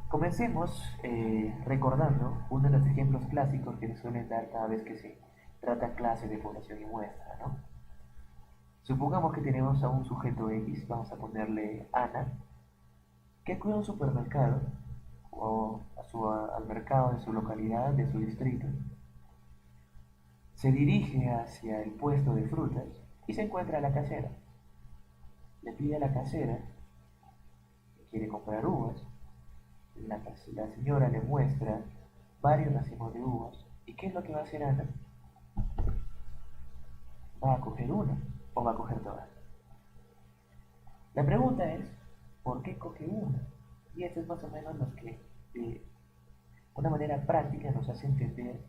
Comencemos recordando uno de los ejemplos clásicos que se suelen dar cada vez que se trata clases de población y muestra, ¿no? Supongamos que tenemos a un sujeto X, vamos a ponerle Ana, que acude a un supermercado o al mercado de su localidad, de su distrito. Se dirige hacia el puesto de frutas y se encuentra a la casera. Le pide a la casera que quiere comprar uvas. La señora le muestra varios racimos de uvas. ¿Y qué es lo que va a hacer Ana? ¿Va a coger una o va a coger todas? La pregunta es, ¿por qué coge una? Y esto es más o menos lo que de una manera práctica nos hace entender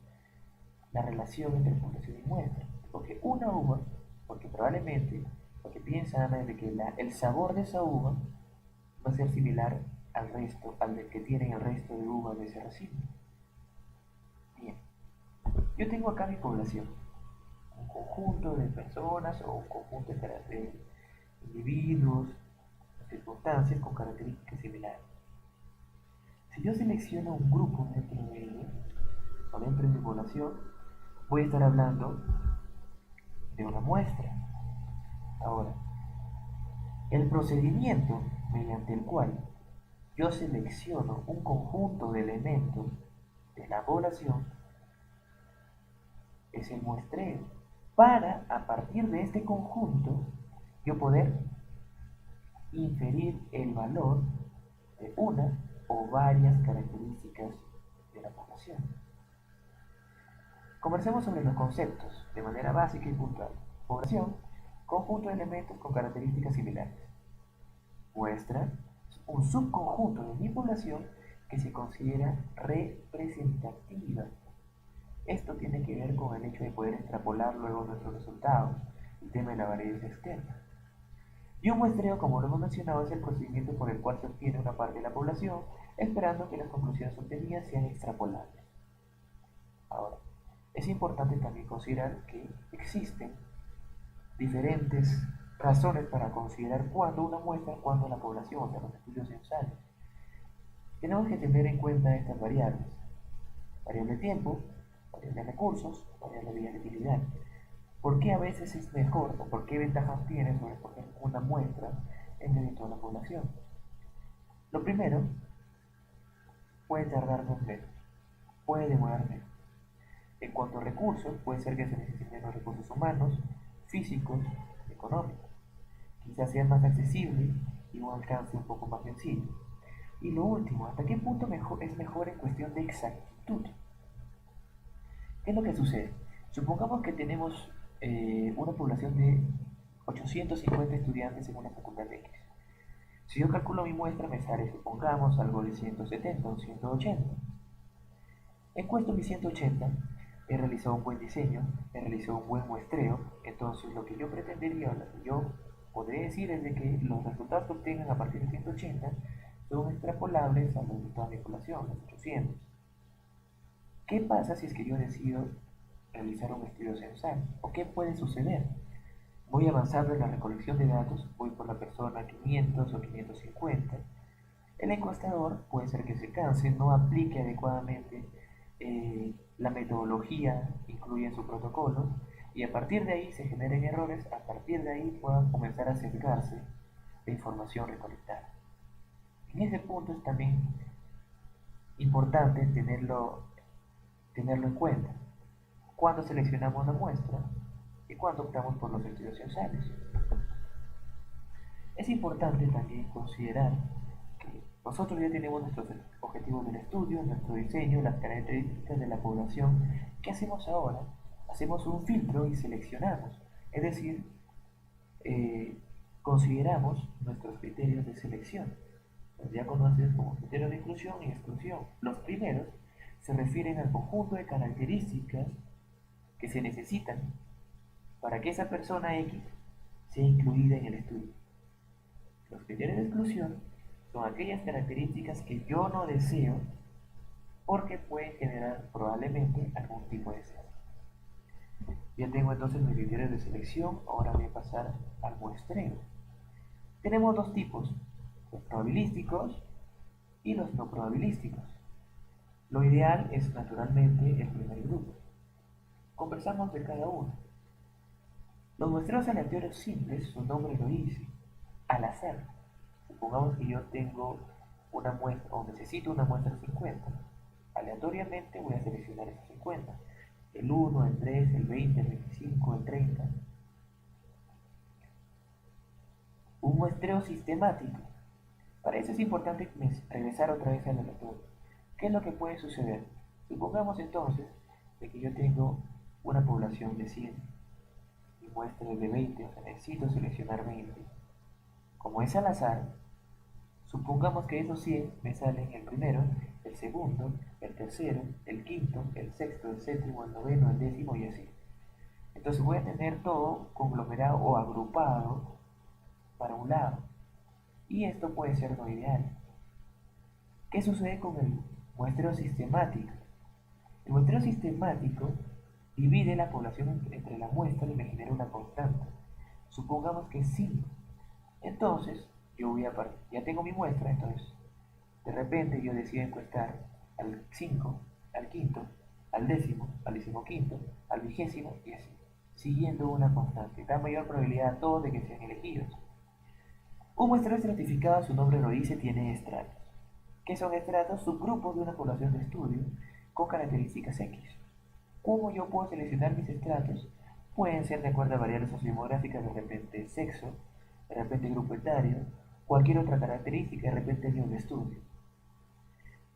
la relación entre población y muestra. Coge una uva porque probablemente lo que piensa Ana es de que el sabor de esa uva va a ser similar al resto, al del que tienen el resto de uvas de ese racimo. Bien, yo tengo acá mi población, un conjunto de personas o un conjunto de individuos, circunstancias con características similares. Si yo selecciono un grupo dentro de ellos, o dentro de mi población, voy a estar hablando de una muestra. Ahora, el procedimiento mediante el cual yo selecciono un conjunto de elementos de la población es el muestreo, para a partir de este conjunto yo poder inferir el valor de una o varias características de la población. Conversemos sobre los conceptos de manera básica y puntual. Población, conjunto de elementos con características similares. Muestra, un subconjunto de mi población que se considera representativa. Esto tiene que ver con el hecho de poder extrapolar luego nuestros resultados, el tema de la varianza externa. Y un muestreo, como lo hemos mencionado, es el procedimiento por el cual se obtiene una parte de la población, esperando que las conclusiones obtenidas sean extrapolables. Ahora, es importante también considerar que existen diferentes razones para considerar cuándo una muestra, cuándo la población, o sea, los estudios censales. Tenemos que tener en cuenta estas variables: variable tiempo, variable recursos, variable viabilidad. ¿Por qué a veces es mejor o por qué ventajas tiene sobre escoger una muestra en medio de toda la población? Lo primero, puede tardarnos menos, puede demorar menos. En cuanto a recursos, puede ser que se necesiten menos recursos humanos, físicos, económicos. Quizás sea más accesible y un alcance un poco más sencillo. Y lo último, ¿hasta qué punto es mejor en cuestión de exactitud? ¿Qué es lo que sucede? Supongamos que tenemos una población de 850 estudiantes en una facultad X. Si yo calculo mi muestra, me sale, supongamos, algo de 170 o 180. Encuesto mis 180, he realizado un buen diseño, he realizado un buen muestreo, entonces lo que yo pretendería, lo que yo podría decir es de que los resultados que obtengan a partir de 180 son extrapolables a los de toda mi población, los 800. ¿Qué pasa si es que yo decido realizar un estudio censal? ¿O qué puede suceder? Voy avanzando en la recolección de datos, voy por la persona 500 o 550. El encuestador puede ser que se canse, no aplique adecuadamente la metodología incluida en su protocolo y a partir de ahí se generen errores, a partir de ahí puedan comenzar a sesgarse la información recolectada. En ese punto es también importante tenerlo en cuenta cuando seleccionamos la muestra y cuando optamos por los estudios censales. Es importante también considerar que nosotros ya tenemos nuestros objetivos del estudio, nuestro diseño, las características de la población. ¿Qué hacemos ahora? Hacemos un filtro y seleccionamos. Es decir, eh, consideramos nuestros criterios de selección. Los ya conocidos como criterios de inclusión y exclusión. Los primeros se refieren al conjunto de características que se necesitan para que esa persona X sea incluida en el estudio. Los criterios de exclusión son aquellas características que yo no deseo porque pueden generar probablemente algún tipo de sesgo. Ya tengo entonces mis criterios de selección, ahora voy a pasar al muestreo. Tenemos dos tipos, los probabilísticos y los no probabilísticos. Lo ideal es naturalmente el primer grupo. Conversamos de cada uno. Los muestreos aleatorios simples, su nombre lo dice, al azar. Supongamos que yo tengo una muestra o necesito una muestra de 50. Aleatoriamente voy a seleccionar esos 50. El 1, el 3, el 20, el 25, el 30. Un muestreo sistemático. Para eso es importante regresar otra vez al aleatorio. ¿Qué es lo que puede suceder? Supongamos entonces de que yo tengo una población de 100 y muestra de 20, o sea, necesito seleccionar 20. Como es al azar, supongamos que esos 100 me salen el primero, el segundo, el tercero, el quinto, el sexto, el séptimo, el noveno, el décimo y así. Entonces voy a tener todo conglomerado o agrupado para un lado. Y esto puede ser lo ideal. ¿Qué sucede con el muestreo sistemático? El muestreo sistemático divide la población entre la muestra y me genera una constante. Supongamos que es 5. Entonces, yo voy a ya tengo mi muestra, entonces de repente yo decido encuestar al 5, al quinto, al décimo, al decimoquinto, al vigésimo y así, siguiendo una constante. Da mayor probabilidad a todos de que sean elegidos. Un muestreo estratificado, su nombre lo dice, tiene estratos. ¿Qué son estratos? Subgrupos de una población de estudio con características X. ¿Cómo yo puedo seleccionar mis estratos? Pueden ser de acuerdo a variables sociodemográficas, de repente sexo, de repente grupo etario, cualquier otra característica, de repente año de estudio.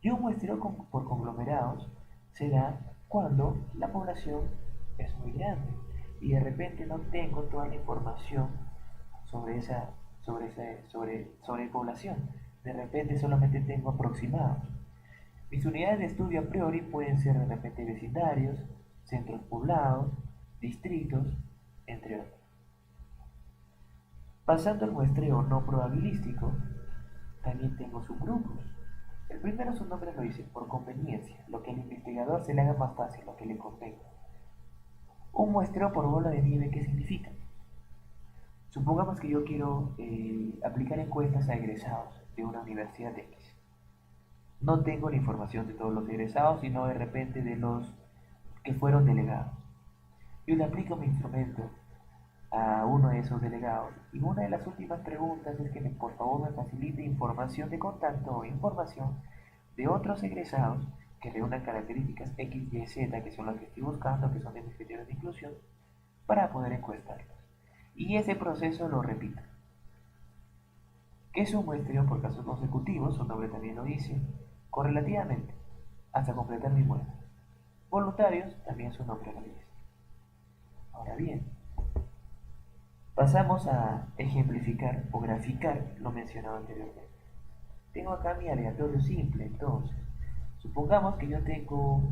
Y un muestreo por conglomerados se da cuando la población es muy grande y de repente no tengo toda la información sobre sobre población. De repente solamente tengo aproximados. Mis unidades de estudio a priori pueden ser de repente vecindarios, centros poblados, distritos, entre otros. Pasando al muestreo no probabilístico, también tengo subgrupos. El primero su nombre lo dice, por conveniencia, lo que al investigador se le haga más fácil, lo que le convenga. Un muestreo por bola de nieve, ¿qué significa? Supongamos que yo quiero aplicar encuestas a egresados de una universidad X. No tengo la información de todos los egresados, sino de repente de los que fueron delegados. Yo le aplico mi instrumento a uno de esos delegados y una de las últimas preguntas es que por favor me facilite información de contacto o información de otros egresados que reúnan características X, Y, Z, que son las que estoy buscando, que son de mis criterios de inclusión, para poder encuestarlos. Y ese proceso lo repito. Que es un muestreo por casos consecutivos, su nombre también lo dice, correlativamente, hasta completar mi muestra. Voluntarios, también su nombre lo dice. Ahora bien, pasamos a ejemplificar o graficar lo mencionado anteriormente. Tengo acá mi aleatorio simple, entonces. Supongamos que yo tengo,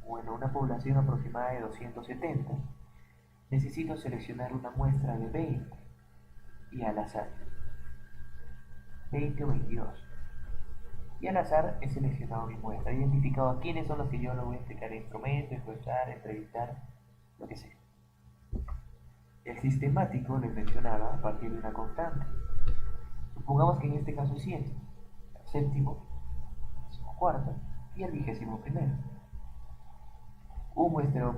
una población aproximada de 270. Necesito seleccionar una muestra de 20 y al azar. 20 o 22. Y al azar he seleccionado mi muestra, he identificado a quiénes son los que yo le voy a explicar el instrumento, encuestar, entrevistar, lo que sea. El sistemático les mencionaba a partir de una constante. Supongamos que en este caso es 100, el séptimo, el cuarto y el vigésimo primero. Un muestreo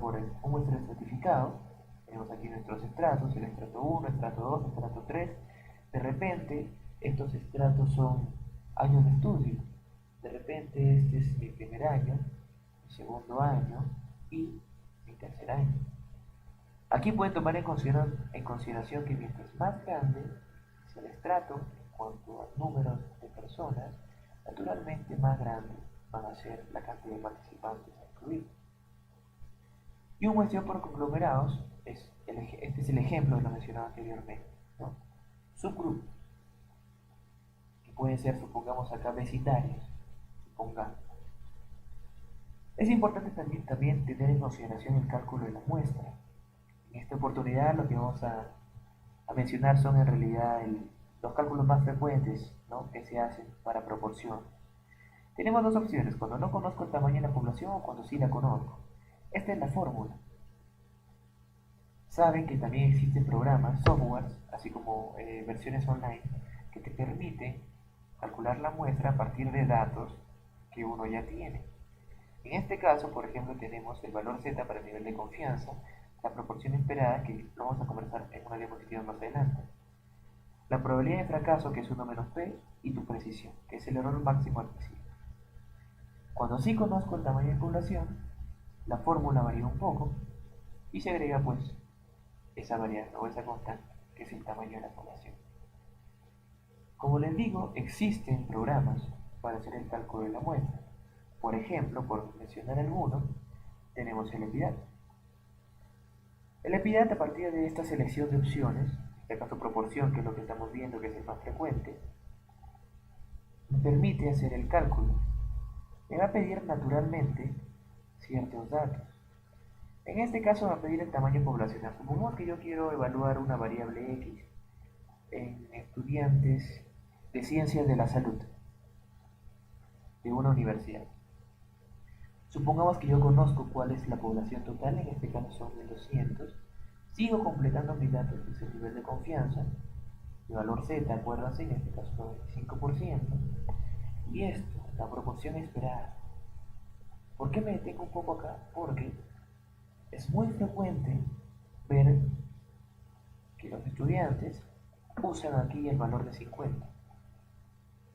estratificado. Tenemos aquí nuestros estratos, el estrato 1, estrato 2, estrato 3. De repente, estos estratos son años de estudio. De repente, este es mi primer año, mi segundo año y mi tercer año. Aquí pueden tomar en consideración que mientras más grande es el estrato en cuanto a números de personas, naturalmente más grande van a ser la cantidad de participantes a incluir. Y un muestreo por conglomerados, este es el ejemplo de lo mencionado anteriormente, ¿no? Subgrupos, que pueden ser, supongamos acá, vecindarios, supongamos. Es importante también tener en consideración el cálculo de la muestra. En esta oportunidad lo que vamos a mencionar son en realidad los cálculos más frecuentes, ¿no?, que se hacen para proporción. Tenemos dos opciones, cuando no conozco el tamaño de la población o cuando sí la conozco. Esta es la fórmula. Saben que también existen programas, softwares, así como versiones online, que te permiten calcular la muestra a partir de datos que uno ya tiene. En este caso, por ejemplo, tenemos el valor Z para el nivel de confianza, la proporción esperada, que lo vamos a conversar en una diapositiva más adelante, la probabilidad de fracaso, que es 1 menos P, y tu precisión, que es el error máximo admisible. Cuando sí conozco el tamaño de población, la fórmula varía un poco y se agrega pues esa variable o esa constante, que es el tamaño de la población. Como les digo, existen programas para hacer el cálculo de la muestra. Por ejemplo, por mencionar alguno, tenemos el EPIDAT. El EPIDAT, a partir de esta selección de opciones, en este caso proporción, que es lo que estamos viendo que es el más frecuente, me permite hacer el cálculo. Me va a pedir naturalmente ciertos datos. En este caso me va a pedir el tamaño poblacional. Supongamos que yo quiero evaluar una variable X en estudiantes de ciencias de la salud de una universidad. Supongamos que yo conozco cuál es la población total, en este caso son 1200. Sigo completando mis datos, que es el nivel de confianza, el valor Z, acuérdense, en este caso 95%, y esto, la proporción esperada. ¿Por qué me detengo un poco acá? Porque es muy frecuente ver que los estudiantes usan aquí el valor de 50.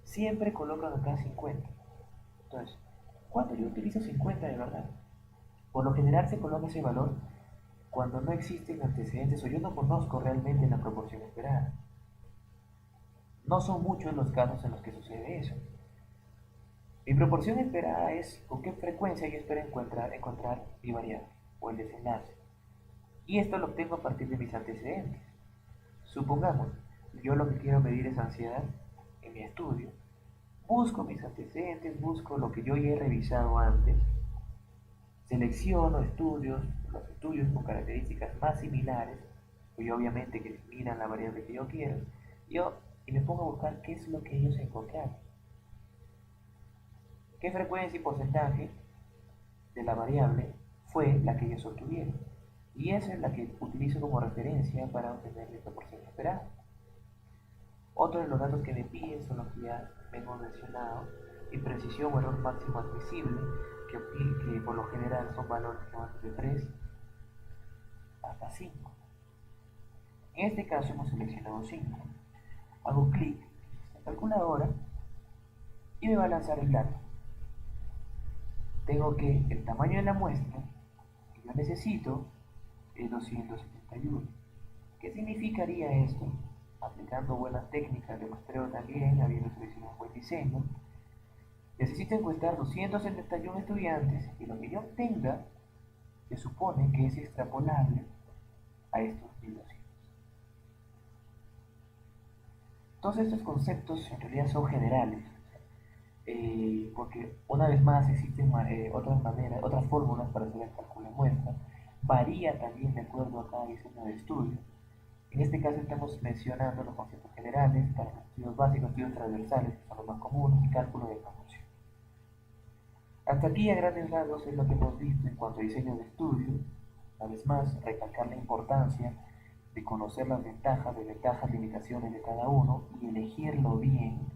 Siempre colocan acá 50. Entonces, ¿cuándo yo utilizo 50 de verdad? Por lo general se coloca ese valor cuando no existen antecedentes o yo no conozco realmente la proporción esperada. No son muchos los casos en los que sucede eso. Mi proporción esperada es con qué frecuencia yo espero encontrar mi variable o el desenlace. Y esto lo obtengo a partir de mis antecedentes. Supongamos, yo lo que quiero medir es ansiedad en mi estudio. Busco mis antecedentes, busco lo que yo ya he revisado antes, selecciono los estudios con características más similares, y obviamente que miran la variable que yo quiero, y me pongo a buscar qué es lo que ellos encontraron. ¿Qué frecuencia y porcentaje de la variable fue la que ellos obtuvieron? Y esa es la que utilizo como referencia para obtener mi proporción esperada. Otro de los datos que me piden son los que ya hemos mencionado, y precisión o error máximo admisible, que por lo general son valores que van de 3 hasta 5. En este caso hemos seleccionado 5. Hago clic en la calculadora y me va a lanzar el dato. Tengo que el tamaño de la muestra que yo necesito es 271. ¿Qué significaría esto? Aplicando buenas técnicas de muestreo también, habiendo seleccionado un buen diseño, necesito encuestar 271 estudiantes y lo que yo obtenga se supone que es extrapolable a estos 1200. Todos estos conceptos en realidad son generales, porque una vez más existen otras maneras, otras fórmulas para hacer el cálculo de muestra. Varía también de acuerdo a cada diseño de estudio. En este caso estamos mencionando los conceptos generales para los estudios básicos, estudios transversales, que son los más comunes, y cálculo de proporción. Hasta aquí a grandes rasgos es lo que hemos visto en cuanto a diseño de estudio. Una vez más, recalcar la importancia de conocer las ventajas, desventajas, limitaciones de cada uno y elegirlo bien,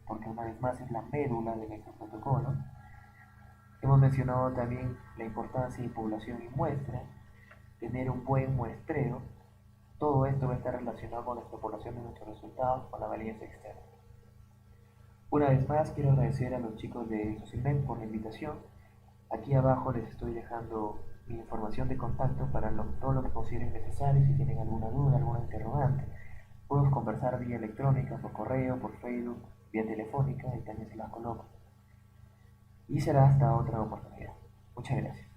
porque una vez más es la médula de nuestro protocolo. Hemos mencionado también la importancia de población y muestra, tener un buen muestreo. Todo esto va a estar relacionado con la extrapolación de nuestros resultados con la validez externa. Una vez más, quiero agradecer a los chicos de Socialment por la invitación. Aquí abajo les estoy dejando mi información de contacto para todo lo que consideren necesario. Si tienen alguna duda, alguna interrogante, podemos conversar vía electrónica, por correo, por Facebook, vía telefónica, y también se las coloco. Y será hasta otra oportunidad. Muchas gracias.